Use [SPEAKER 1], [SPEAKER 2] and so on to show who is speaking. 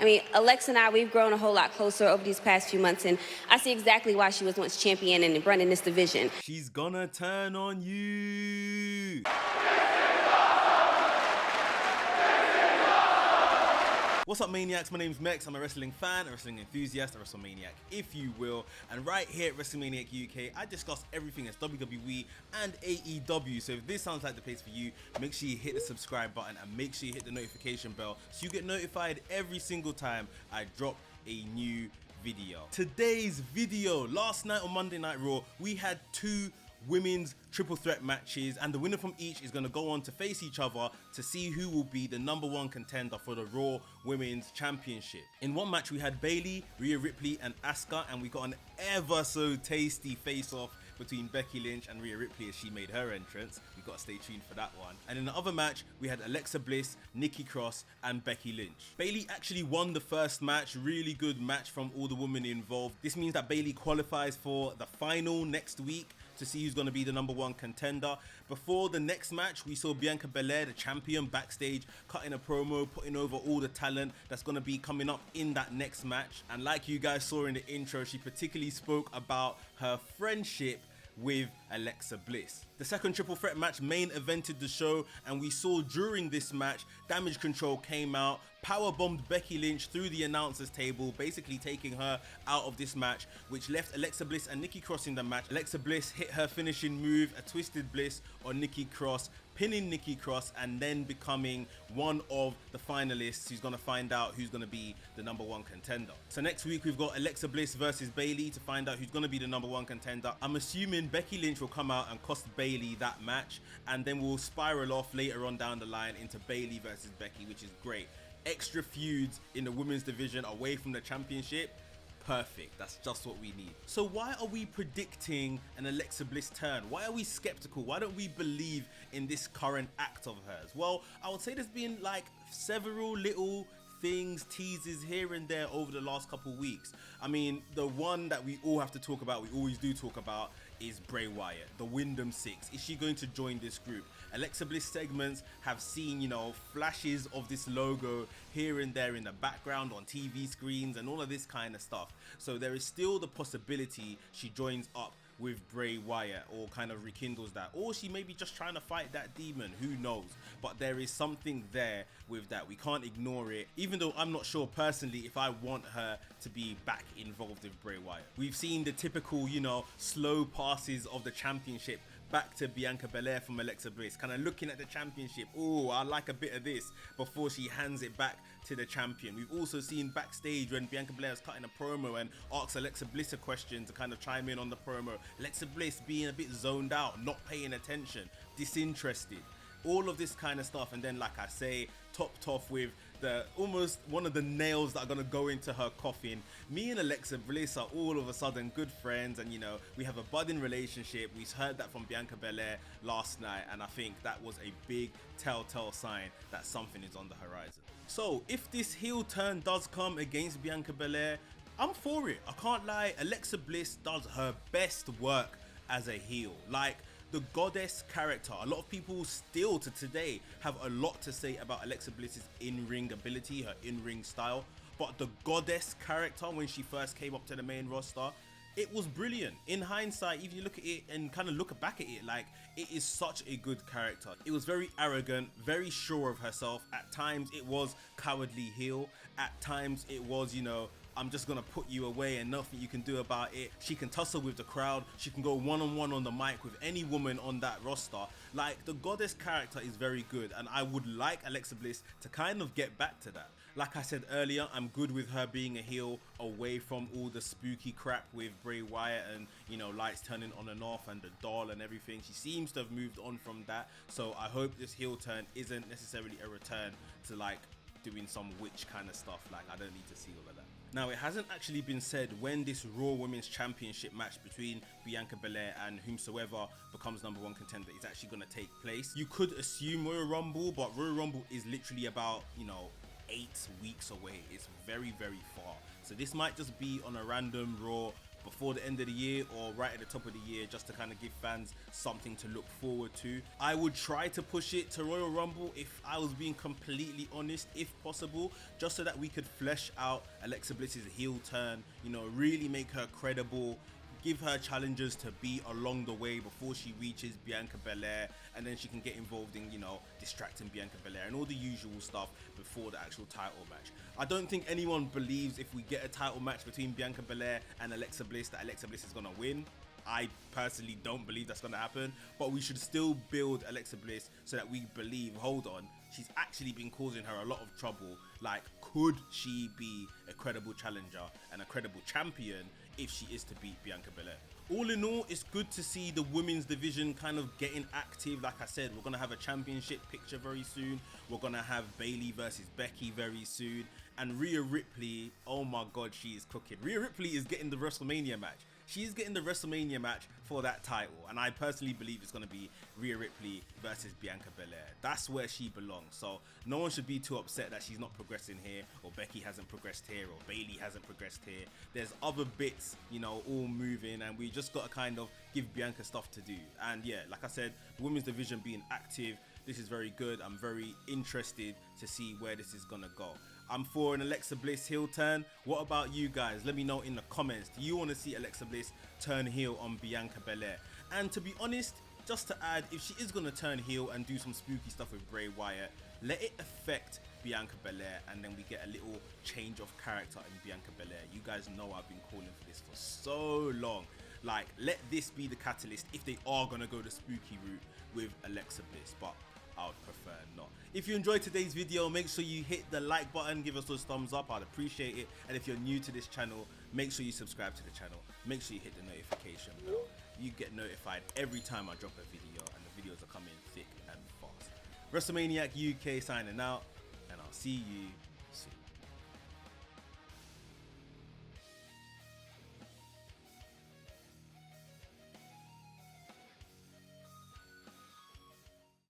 [SPEAKER 1] I mean, Alexa and I, we've grown a whole lot closer over these past few months, and I see exactly why she was once champion and running this division.
[SPEAKER 2] She's gonna turn on you. What's up, Maniacs? My name's Mex. I'm a wrestling fan, a wrestling enthusiast, a WrestleManiac, if you will. And right here at WrestleManiac UK, I discuss everything as WWE and AEW. So if this sounds like the place for you, make sure you hit the subscribe button and make sure you hit the notification bell so you get notified every single time I drop a new video. Today's video, last night on Monday Night Raw, we had two women's triple threat matches, and the winner from each is going to go on to face each other to see who will be the #1 contender for the Raw Women's Championship. In one match we had Bayley, Rhea Ripley and Asuka, and we got an ever so tasty face-off between Becky Lynch and Rhea Ripley as she made her entrance. We got to stay tuned for that one. And in the other match we had Alexa Bliss, Nikki Cross and Becky Lynch. Bayley actually won the first match, really good match from all the women involved. This means that Bayley qualifies for the final next week to see who's going to be the #1 contender. Before the next match, we saw Bianca Belair, the champion, backstage cutting a promo, putting over all the talent that's going to be coming up in that next match. And like you guys saw in the intro, she particularly spoke about her friendship with Alexa Bliss. The second triple threat match main evented the show, and we saw during this match Damage Control came out, powerbombed Becky Lynch through the announcers table, basically taking her out of this match, which left Alexa Bliss and Nikki Cross in the match. Alexa Bliss hit her finishing move, a Twisted Bliss on Nikki Cross, pinning Nikki Cross and then becoming one of the finalists who's going to find out who's going to be the #1 contender. So next week we've got Alexa Bliss versus Bayley to find out who's going to be the #1 contender. I'm assuming Becky Lynch will come out and cost Bayley that match, and then we'll spiral off later on down the line into Bayley versus Becky, which is great. Extra feuds in the women's division away from the championship. Perfect, that's just what we need. So why are we predicting an Alexa Bliss turn? Why are we skeptical? Why don't we believe in this current act of hers? Well, I would say there's been like several little things, teases here and there over the last couple weeks. I mean, the one that we all have to talk about, we always do talk about, is Bray Wyatt, the Wyndham Six. Is she going to join this group? Alexa Bliss segments have seen, you know, flashes of this logo here and there in the background on TV screens and all of this kind of stuff. So there is still the possibility she joins up with Bray Wyatt or kind of rekindles that, or she may be just trying to fight that demon, who knows. But there is something there with that, we can't ignore it, even though I'm not sure personally if I want her to be back involved with Bray Wyatt. We've seen the typical, you know, slow passes of the championship back to Bianca Belair from Alexa Bliss, kind of looking at the championship, oh, I like a bit of this, before she hands it back to the champion. We've also seen backstage when Bianca Belair is cutting a promo and asks Alexa Bliss a question to kind of chime in on the promo. Alexa Bliss being a bit zoned out, not paying attention, disinterested, all of this kind of stuff. And then, like I say, topped off with the almost one of the nails that are going to go into her coffin. Me and Alexa Bliss are all of a sudden good friends, and you know, we have a budding relationship. We heard that from Bianca Belair last night, and I think that was a big telltale sign that something is on the horizon. So if this heel turn does come against Bianca Belair, I'm for it. I can't lie, Alexa Bliss does her best work as a heel. Like, the goddess character, a lot of people still to today have a lot to say about Alexa Bliss's in-ring ability, her in-ring style, but the goddess character, when she first came up to the main roster, it was brilliant. In hindsight, if you look at it and kind of look back at it, like, it is such a good character. It was very arrogant, very sure of herself. At times it was cowardly heel, at times it was, you know, I'm just gonna put you away and nothing you can do about it. She can tussle with the crowd, she can go one-on-one on the mic with any woman on that roster. Like, the goddess character is very good, and I would like Alexa Bliss to kind of get back to that. Like I said earlier, I'm good with her being a heel away from all the spooky crap with Bray Wyatt and, you know, lights turning on and off and the doll and everything. She seems to have moved on from that, so I hope this heel turn isn't necessarily a return to like doing some witch kind of stuff. Like, I don't need to see all of that. Now, it hasn't actually been said when this Raw Women's Championship match between Bianca Belair and whomsoever becomes #1 contender is actually going to take place. You could assume Royal Rumble, but Royal Rumble is literally about, you know, 8 weeks away. It's very, very far. So this might just be on a random Raw before the end of the year or right at the top of the year, just to kind of give fans something to look forward to. I would try to push it to Royal Rumble if I was being completely honest, if possible, just so that we could flesh out Alexa Bliss's heel turn, you know, really make her credible, give her challenges to beat along the way before she reaches Bianca Belair, and then she can get involved in, you know, distracting Bianca Belair and all the usual stuff before the actual title match. I don't think anyone believes if we get a title match between Bianca Belair and Alexa Bliss that Alexa Bliss is gonna win. I personally don't believe that's gonna happen, but we should still build Alexa Bliss so that we believe, hold on, she's actually been causing her a lot of trouble. Like, could she be a credible challenger and a credible champion if she is to beat Bianca Belair? All in all, it's good to see the women's division kind of getting active. Like I said, we're going to have a championship picture very soon. We're going to have Bayley versus Becky very soon. And Rhea Ripley, oh my God, she is cooking. Rhea Ripley is getting the WrestleMania match. She's getting the WrestleMania match for that title, and I personally believe it's going to be Rhea Ripley versus Bianca Belair. That's where she belongs, so no one should be too upset that she's not progressing here, or Becky hasn't progressed here, or Bayley hasn't progressed here. There's other bits, you know, all moving, and we just got to kind of give Bianca stuff to do. And yeah, like I said, the women's division being active, this is very good. I'm very interested to see where this is gonna go. I'm for an Alexa Bliss heel turn. What about you guys? Let me know in the comments. Do you want to see Alexa Bliss turn heel on Bianca Belair? And to be honest, just to add, if she is gonna turn heel and do some spooky stuff with Bray Wyatt, let it affect Bianca Belair, and then we get a little change of character in Bianca Belair. You guys know I've been calling for this for so long. Like, let this be the catalyst if they are gonna go the spooky route with Alexa Bliss, but I would prefer not. If you enjoyed today's video, make sure you hit the like button, give us those thumbs up, I'd appreciate it. And if you're new to this channel, make sure you subscribe to the channel. Make sure you hit the notification bell. You get notified every time I drop a video, and the videos are coming thick and fast. WrestleManiac UK signing out, and I'll see you